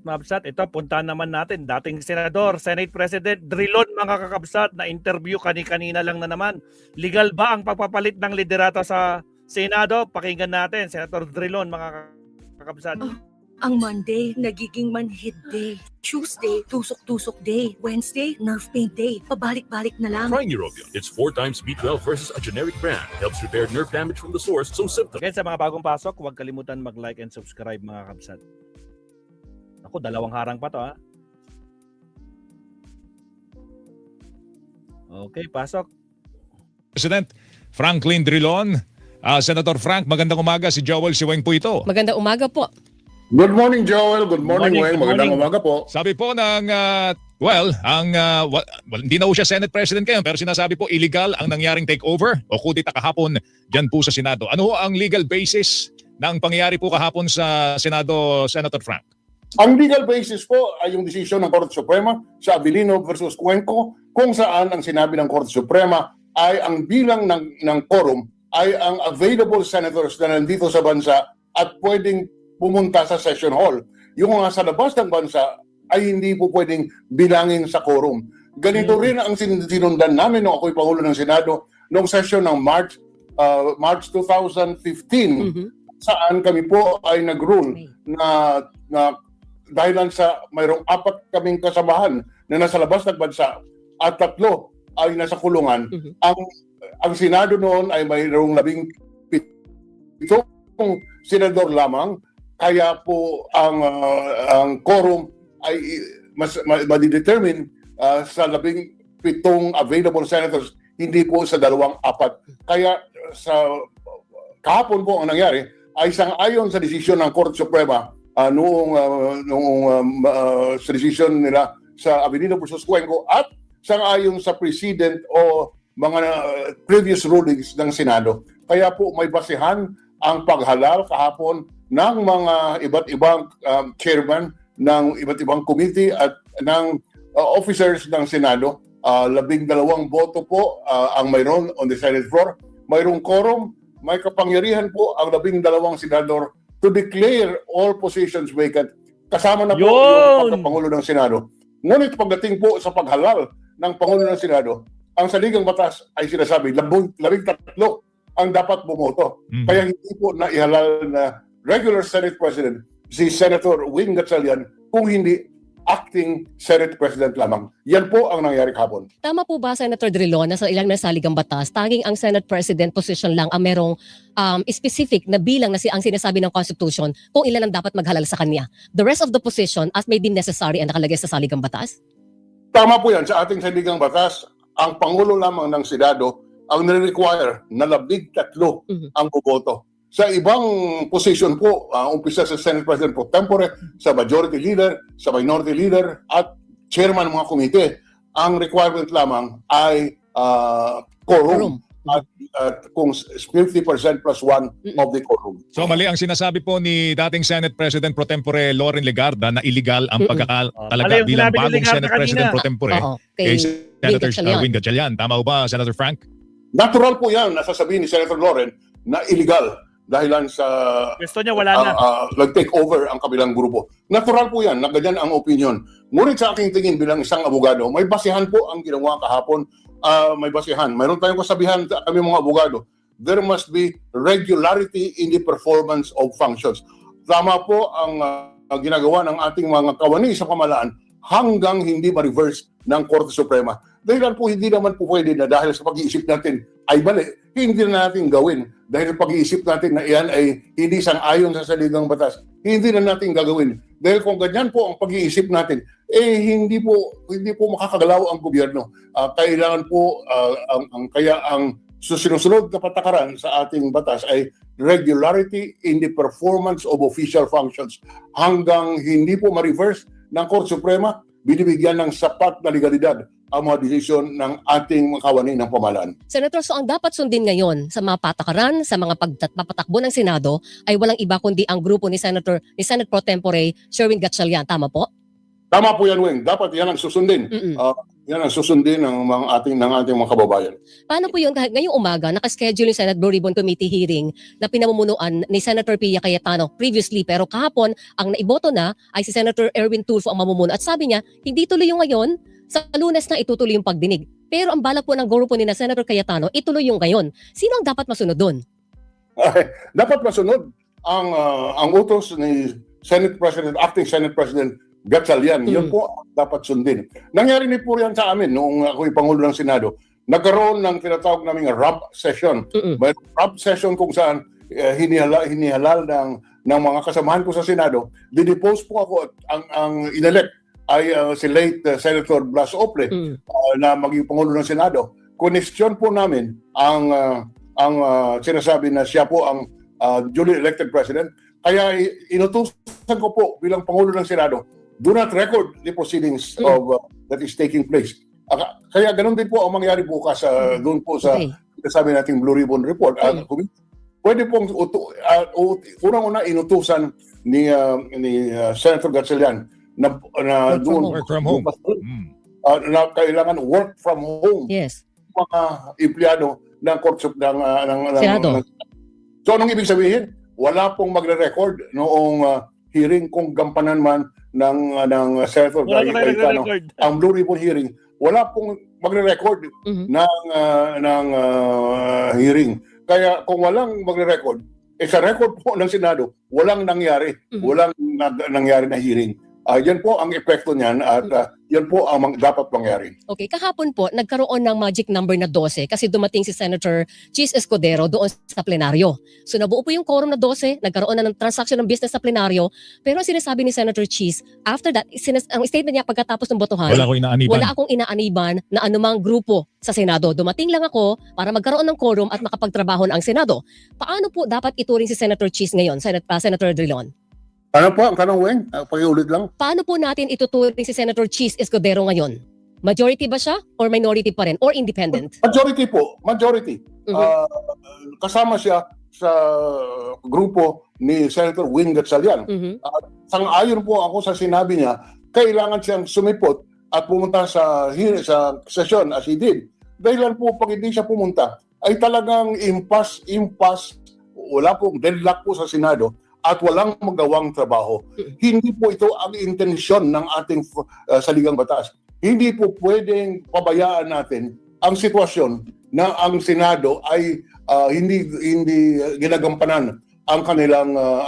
Alright, mga kabsat. Ito, puntahan naman natin. Dating Senador, Senate President Drilon, mga kakabsat, na interview kanina lang na naman. Legal ba ang pagpapalit ng liderato sa Senado? Pakinggan natin, Senator Drilon, mga kakabsat. Ang Monday, nagiging manhid day. Tuesday, tusok-tusok day. Wednesday, nerve pain day. Pabalik-balik na lang. Try Neurobion. It's 4 times B12 versus a generic brand. Helps repair nerve damage from the source, so symptoms. Again, sa mga bagong pasok, huwag kalimutan mag-like and subscribe, mga kabsat. Ako, dalawang harang pa to, ha? Okay, pasok. President Franklin Drilon. Senator Frank, magandang umaga. Si Joel Siweng po ito. Magandang umaga po. Good morning, Joel. Good morning, Morning, Weng. good Magandang morning. umaga po. Sabi po ng, hindi na po siya Senate President ngayon, pero sinasabi po illegal ang nangyaring takeover o kudita kahapon dyan po sa Senado. Ano ho ang legal basis ng pangyayari po kahapon sa Senado, Senator Frank? Ang legal basis po ay yung desisyon ng Korte Suprema sa Abilino versus Cuenco, kung saan ang sinabi ng Korte Suprema ay ang bilang ng quorum ay ang available senators na nandito sa bansa at pwedeng pumunta sa session hall. Yung mga sa labas ng bansa ay hindi po pwedeng bilangin sa quorum. Ganito rin ang sinundan namin nung ako'y Pangulo ng Senado noong session ng March 2015, saan kami po ay nag-rule na dahil sa mayroong 4 kaming kasamahan na nasa labas ng bansa at 3 ay nasa kulungan, ang Senado noon ay mayroong 17 senador lamang, kaya po ang quorum ay madidetermine sa 17 available senators, hindi po sa 2-4. Kaya sa kahapon po ang nangyari ay sang-ayon sa desisyon ng Korte Suprema noong sa desisyon nila sa Abilino versus Cuenco at sang-ayon sa precedent o mga previous rulings ng Senado. Kaya po may basehan ang paghalal kahapon ng mga iba't ibang chairman ng iba't ibang committee at ng officers ng Senado. 12 boto po ang mayroon on the Senate floor. Mayroong quorum, may kapangyarihan po ang 12 senador to declare all positions vacant. Kasama na po yung pagkapangulo ng Senado. Ngunit pagdating po sa paghalal ng Pangulo ng Senado, ang saligang batas ay sinasabi 13 ang dapat bumoto. Kaya hindi po naihalal na regular Senate President si Senator Wing Gatchalian kung hindi acting Senate President lamang. Yan po ang nangyari kahapon. Tama po ba, Senator Drilon, na sa ilang nasaligang batas, tanging ang Senate President position lang ang merong specific na bilang na ang sinasabi ng Constitution kung ilan ang dapat maghalal sa kanya? The rest of the position as may deem necessary ang nakalagay sa saligang batas? Tama po yan. Sa ating saligang batas, ang Pangulo lamang ng Senado ang nire-require na 13 ang boboto. Sa ibang position po, umpisa sa Senate President pro tempore, sa Majority Leader, sa Minority Leader, at Chairman ng mga komite, ang requirement lamang ay quorum. At kung 50% plus 1 of the quorum. So mali ang sinasabi po ni dating Senate President pro tempore Loren Legarda na illegal ang pagkakalaga bilang bagong Senate President pro tempore kay Senator Wing Gatchalian. Tama ba, Senator Frank? Natural po yan, nasasabihin ni Senator Loren na illegal dahilan sa Gusto niya wala na. nag-take over ang kabilang grupo. Natural po yan, na ganyan ang opinion. Ngunit sa aking tingin bilang isang abogado, may basihan po ang ginawa kahapon. May basihan. Mayroon tayong kasabihan kami mga abogado. There must be regularity in the performance of functions. Tama po ang ginagawa ng ating mga kawani sa pamahalaan hanggang hindi ma-reverse ng Korte Suprema. Dahil po hindi naman po pwede na dahil sa pag-iisip natin ay mali, hindi na natin gawin. Dahil sa pag-iisip natin na iyan ay hindi sang-ayon sa saligang batas, hindi na natin gagawin. Dahil kung ganyan po ang pag-iisip natin, hindi po makakagalaw ang gobyerno. Kailangan po, kaya ang sinusunod na patakaran sa ating batas ay regularity in the performance of official functions. Hanggang hindi po ma-reverse ng Korte Suprema, binibigyan ng sapat na legalidad ang mga desisyon ng ating mga kawani ng pamahalaan. Senator, so ang dapat sundin ngayon sa mga patakaran, sa mga pagpapatakbo ng Senado ay walang iba kundi ang grupo ni Senate Pro Tempore Sherwin Gatchalian. Tama po? Tama po yan, Weng. Dapat yan ang susundin. Yan ang susundin ng ating mga kababayan. Paano po yun kahit ngayong umaga, nakaschedule yung Senate Blue Ribbon Committee hearing na pinamumunuan ni Senator Pia Cayetano previously, pero kahapon ang naiboto na ay si Senator Erwin Tulfo ang mamumuno at sabi niya, hindi tuloy yung ngayon, sa Lunes na itutuloy yung pagdinig. Pero ang balak po ng grupo ni na Senator Cayetano, ituloy yung ngayon. Sino ang dapat masunod doon? Dapat masunod ang utos ni Acting Senate President Gatchalian. Yun po ang dapat sundin. Nangyari ni po yan sa amin noong ako'y Pangulo ng Senado. Nagkaroon ng tinatawag naming RAB session. May RAB session kung saan hinihalal ng mga kasamahan ko sa Senado. Dinipose po ako at ang inelect ay si late Senator Blas Ople na maging Pangulo ng Senado. Connection po namin ang sinasabi na siya po ang duly elected president. Kaya inutusan ko po bilang Pangulo ng Senado, do not record the proceedings of that is taking place. Kaya ganun din po ang mangyari bukas doon po sa sabi nating Blue Ribbon Report. Pwede pong unang-una inutusan ni Senator Gatchalian na doon work from home. Na kailangan work from home. Yes. Mga empleyado ng Senado. So anong ibig sabihin? Wala pong magre-record noong hearing kung gampanan man ng Senator Cayetano ang Blue Ribbon hearing. Wala pong magre-record ng hearing. Kaya kung walang magre-record, sa record po ng Senado, walang nangyari. Walang nangyari na hearing. Yan po ang epekto niyan at yan po ang dapat mangyari. Okay, kahapon po, nagkaroon ng magic number na 12 kasi dumating si Senator Chis Escudero doon sa plenaryo. So nabuo po yung quorum na 12, nagkaroon na ng transaction ng business sa plenaryo, pero ang sinasabi ni Senator Chis, after that, ang statement niya pagkatapos ng botohan, wala akong inaaniban na anumang grupo sa Senado. Dumating lang ako para magkaroon ng quorum at makapagtrabaho na ang Senado. Paano po dapat ituring si Senator Chis ngayon, Senator Drilon? Ano po ang tanong, Weng? Pakiulit lang. Paano po natin ituturing si Senator Chis Escudero ngayon? Majority ba siya or minority pa rin or independent? Majority po, majority. Kasama siya sa grupo ni Senator Wing Gatchalian. Sang-ayon po ako sa sinabi niya, kailangan siyang sumipot at pumunta sa session as he did. Dahilan po pag hindi siya pumunta, ay talagang impasse, wala pong deadlock po sa Senado at walang magawang trabaho. Hindi po ito ang intensyon ng ating saligang batas. Hindi po pwedeng pabayaan natin ang sitwasyon na ang Senado ay hindi ginagampanan ang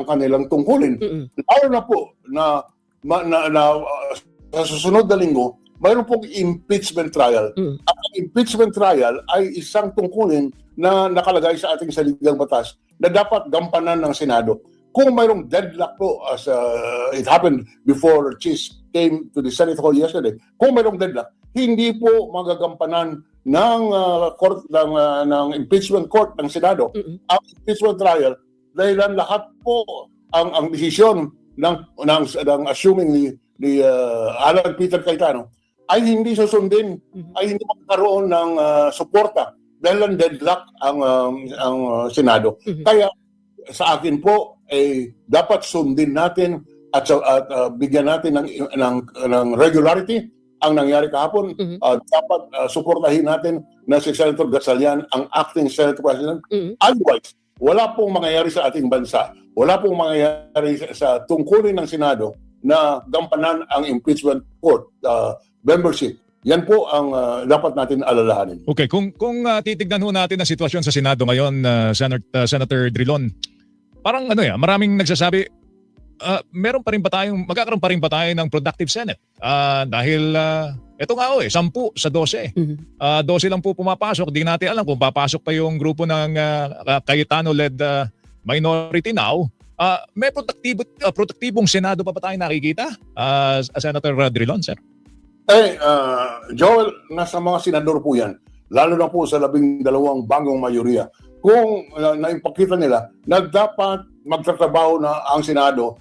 kanilang tungkulin. Lalo na po na sa susunod na linggo, mayroon pong impeachment trial. Ang impeachment trial ay isang tungkulin na nakalagay sa ating saligang batas na dapat gampanan ng Senado. Kung mayroong deadlock po, as it happened before Chis came to the Senate Hall yesterday, kung mayroong deadlock, hindi po magagampanan ng impeachment court ng Senado ang impeachment trial dahil lahat po ang desisyon ng assuming ni Alan Peter Cayetano ay hindi susundin, ay hindi magkaroon ng suporta dahil ang deadlock ang Senado. Kaya sa akin po, dapat sundin natin at bigyan natin ng regularity ang nangyari kahapon. Dapat suportahin natin na si Senator Gatchalian ang acting Senate President. Otherwise, wala pong mangyayari sa ating bansa. Wala pong mangyayari sa tungkulin ng Senado na gampanan ang impeachment court membership. Yan po ang dapat natin alalahanin. Okay, kung titignan ho natin ang sitwasyon sa Senado ngayon, Senator Drilon, parang maraming nagsasabi, magkakaroon pa rin ba tayo ng productive Senate? Dahil ito nga 10 sa 12. 12 lang po pumapasok. Di natin alam kung papasok pa yung grupo ng Cayetano-led minority now. May produktibong Senado pa tayo nakikita? Senator Drilon, sir? Joel, nasa mga senador po yan. Lalo na po sa 12 bagong mayoriya. Kung naipakita nila na dapat magtatrabaho na ang Senado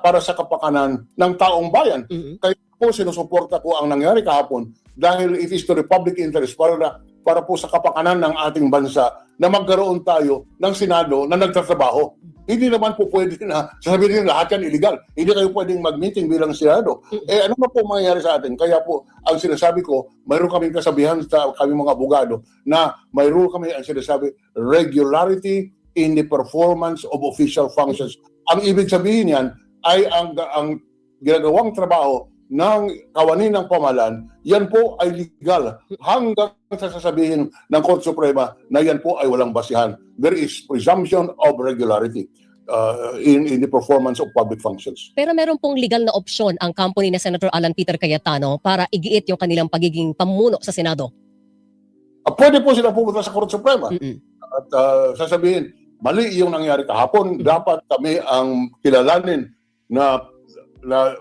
para sa kapakanan ng taong bayan. Kaya po sinusuporta ko ang nangyari kahapon dahil it is to the public interest para po sa kapakanan ng ating bansa na magkaroon tayo ng Senado na nagtatrabaho. Hindi naman po pwede na sasabihin nyo lahat yan illegal. Hindi kayo pwedeng mag-meeting bilang Senado. Ano na po mangyayari sa atin? Kaya po, ang sinasabi ko, mayroon kaming kasabihan sa kami mga abogado na may rule kami ang sinasabi, regularity in the performance of official functions. Ang ibig sabihin yan ay ang ginagawang trabaho ng kawani ng pamahalaan, yan po ay legal hanggang sa sasabihin ng Korte Suprema na yan po ay walang basihan. There is presumption of regularity in the performance of public functions. Pero meron pong legal na opsyon ang company na Senator Alan Peter Cayetano para igiit yung kanilang pagiging pamuno sa Senado. Pwede po sila pumunta sa Korte Suprema at sasabihin, mali yung nangyari kahapon, dapat kami ang kilalanin na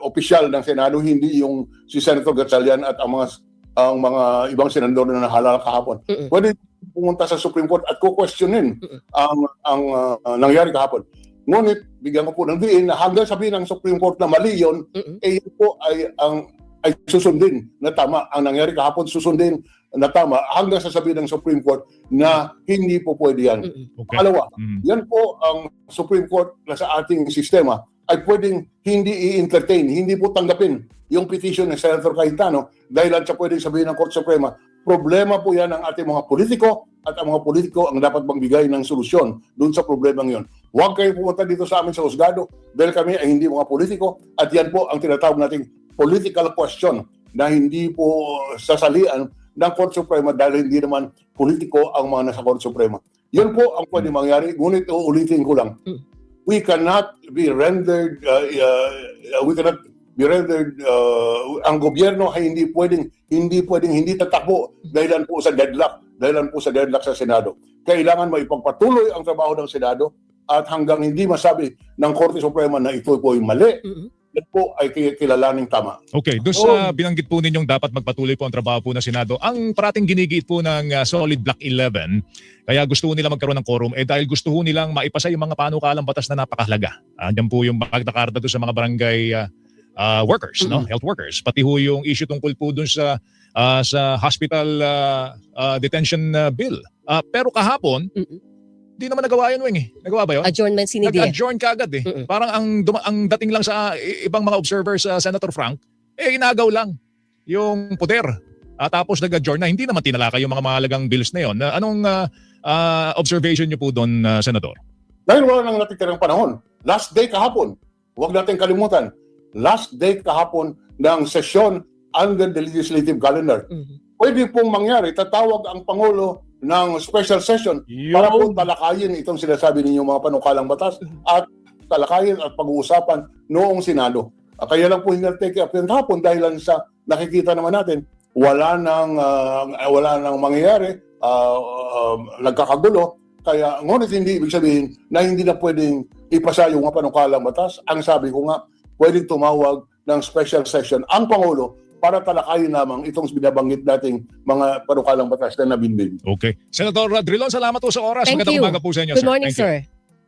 opisyal ng Senado, hindi yung si Senator Gatchalian at ang mga ibang senador na nahalal kahapon. Pwede pumunta sa Supreme Court at kukwestiyonin ang nangyari kahapon. Ngunit bigyan ko po ng diin na hanggang sabihin ng Supreme Court na mali yun, yun po ay susundin na tama. Ang nangyari kahapon susundin na tama hanggang sasabihin ng Supreme Court na hindi po pwede yan. Okay. Pangalawa, yan po ang Supreme Court na sa ating sistema ay pwedeng hindi i-entertain, hindi po tanggapin yung petition ng Senator Cayetano dahil siya pwedeng sabihin ng Korte Suprema, problema po yan ng ating mga politiko at ang mga politiko ang dapat magbigay ng solusyon doon sa problemang yun. Huwag kayo pumunta dito sa amin sa husgado dahil kami ay hindi mga politiko at yan po ang tinatawag nating political question na hindi po sasalian ng Korte Suprema dahil hindi naman politiko ang mga nasa Korte Suprema. Yun po ang pwede mangyari, ngunit uulitin ko lang. We cannot be rendered ang gobyerno ay hindi pwedeng hindi tatakbo dahilan po sa deadlock sa Senado. Kailangan maipagpatuloy ang trabaho ng Senado at hanggang hindi masabi ng Korte Suprema na ito po ay mali, yan po ay kilalaning tama. Okay, doon sa binanggit po ninyong dapat magpatuloy po ang trabaho po ng Senado, ang parating ginigiit po ng Solid Block 11, kaya gusto nila magkaroon ng quorum, dahil gusto nilang maipasa yung mga panukalang batas na napakahalaga. Diyan po yung Magna Carta doon sa mga barangay workers, no, health workers. Pati ho yung issue tungkol po doon sa hospital detention bill. Pero kahapon, di naman nagawa yun, Wing. Nagawa ba yun? Adjournment sinidi. Nag-adjourn ka agad eh. Parang ang dating lang sa ibang mga observers sa Senator Frank, inagaw lang yung poder. Tapos nag-adjourn na. Hindi naman tinalakay yung mga mahalagang bills na yun. Anong observation niyo po doon, Senador? Dahil wala nang natitirang panahon. Last day kahapon. Huwag natin kalimutan. Last day kahapon ng sesyon under the legislative calendar. Pwede pong mangyari, tatawag ang Pangulo ng special session para po talakayin itong sinasabi ninyong mga panukalang batas at talakayin at pag-uusapan noong Senado. Kaya lang po hinartake up yung hapon dahil lang sa nakikita naman natin, wala nang mangyayari, nagkakagulo. Kaya ngunit hindi ibig sabihin na hindi na pwedeng ipasa yung mga panukalang batas. Ang sabi ko nga, pwedeng tumawag ng special session ang Pangulo para talakayin lamang itong binabanggit nating mga panukalang batas na nabinbin. Okay. Senator Drilon, salamat po sa oras. Thank Magandang you. umaga po sa inyo, Good sir. morning, Thank you. sir.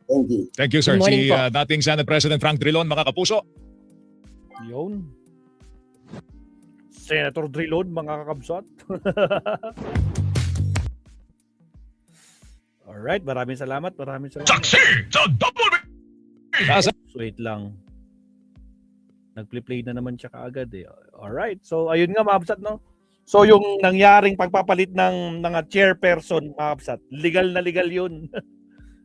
Thank you. Thank you, sir. Good morning Si po. dating Senate President Frank Drilon, mga kapuso. Yun. Senator Drilon, mga kakabsat. Alright, maraming salamat. Saksi sa double Wait lang. Nag-play na naman siya kaagad eh. Alright, so ayun nga mga kabsat, no? So yung nangyaring pagpapalit ng chairperson, mga kabsat, legal na legal yun.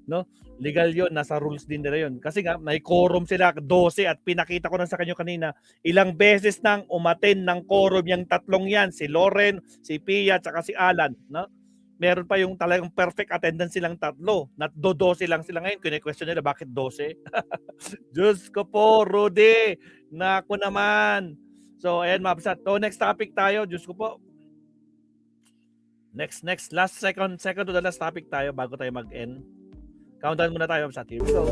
No? Legal yun, nasa rules din nila yun. Kasi nga, may quorum sila, 12, at pinakita ko na sa kanyo kanina, ilang beses nang umaten ng quorum yung tatlong yan, si Loren, si Pia, tsaka si Alan, no? Meron pa yung talagang perfect attendance silang tatlo. Do 12 lang sila ngayon. Kine-question nila, bakit 12? Diyos ko po, Rudy. Naku naman. So, ayan, mabsat. So, next topic tayo. Diyos ko po. Next. Last second to the last topic tayo bago tayo mag-end. Countdown muna tayo, mabsat. Here we go.